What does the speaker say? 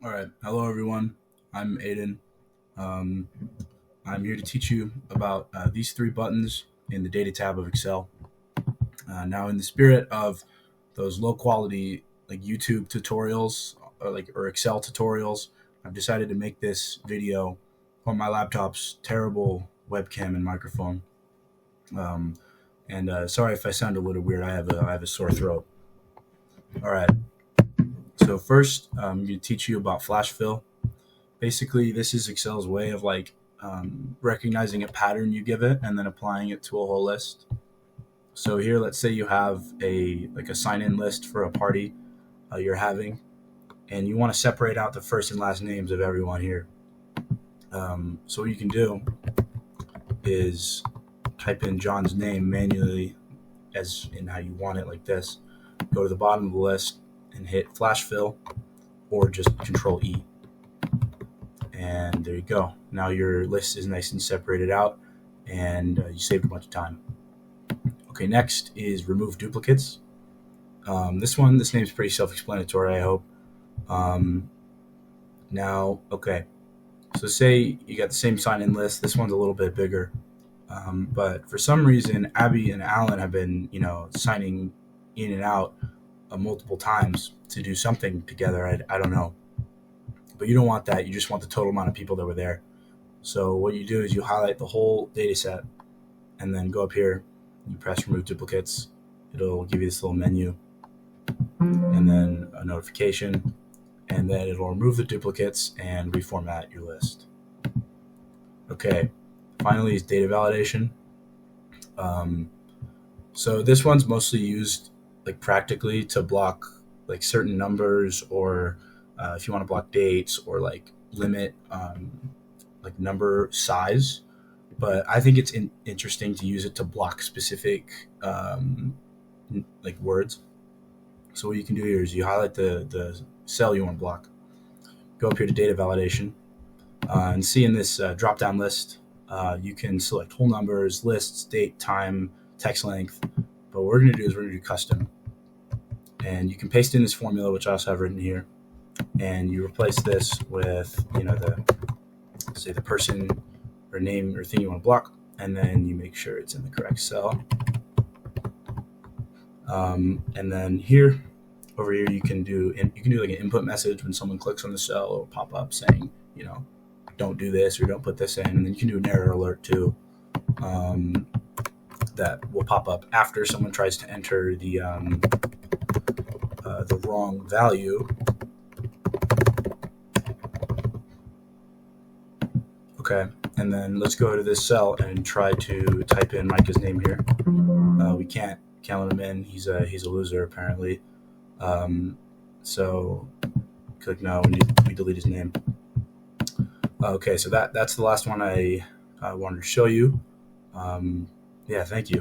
All right. Hello, everyone. I'm Aiden. Um, I'm here to teach you about these three buttons in the data tab of Excel. Now, in the spirit of those low quality like YouTube tutorials or Excel tutorials, I've decided to make this video on my laptop's terrible webcam and microphone. Um, and sorry if I sound a little weird. I have a sore throat. All right. So first, I'm going to teach you about flash fill. Basically, this is Excel's way of recognizing a pattern you give it and then applying it to a whole list. So here, let's say you have a sign-in list for a party you're having, and you want to separate out the first and last names of everyone here. So what you can do is type in John's name manually, as in how you want it, like this. Go to the bottom of the list and hit Flash Fill, or just Control E. And there you go. Now your list is nice and separated out, and you saved a bunch of time. Okay, next is remove duplicates. This name's pretty self-explanatory, I hope. Okay. So say you got the same sign-in list. This one's a little bit bigger, but for some reason, Abby and Alan have been, signing in and out multiple times to do something together. I don't know. But you don't want that. You just want the total amount of people that were there. So what you do is you highlight the whole data set and then go up here, you press remove duplicates. It'll give you this little menu and then a notification, and then it'll remove the duplicates and reformat your list. Okay, finally is data validation. So this one's mostly used practically to block certain numbers, or if you want to block dates, or limit number size. But I think it's interesting to use it to block specific words. So what you can do here is you highlight the cell you want to block, go up here to data validation, and see in this drop down list, you can select whole numbers, lists, date, time, text length. But what we're going to do is we're going to do custom. And you can paste in this formula, which I also have written here, and you replace this with, the person or name or thing you want to block, and then you make sure it's in the correct cell. And then over here, you can do like an input message. When someone clicks on the cell, it'll pop up saying, don't do this or don't put this in. And then you can do an error alert too, that will pop up after someone tries to enter the wrong value. Okay, and then let's go to this cell and try to type in Micah's name here. We can't let him in. He's a loser apparently. So click no. We delete his name. Okay, so that's the last one I wanted to show you. Yeah, thank you.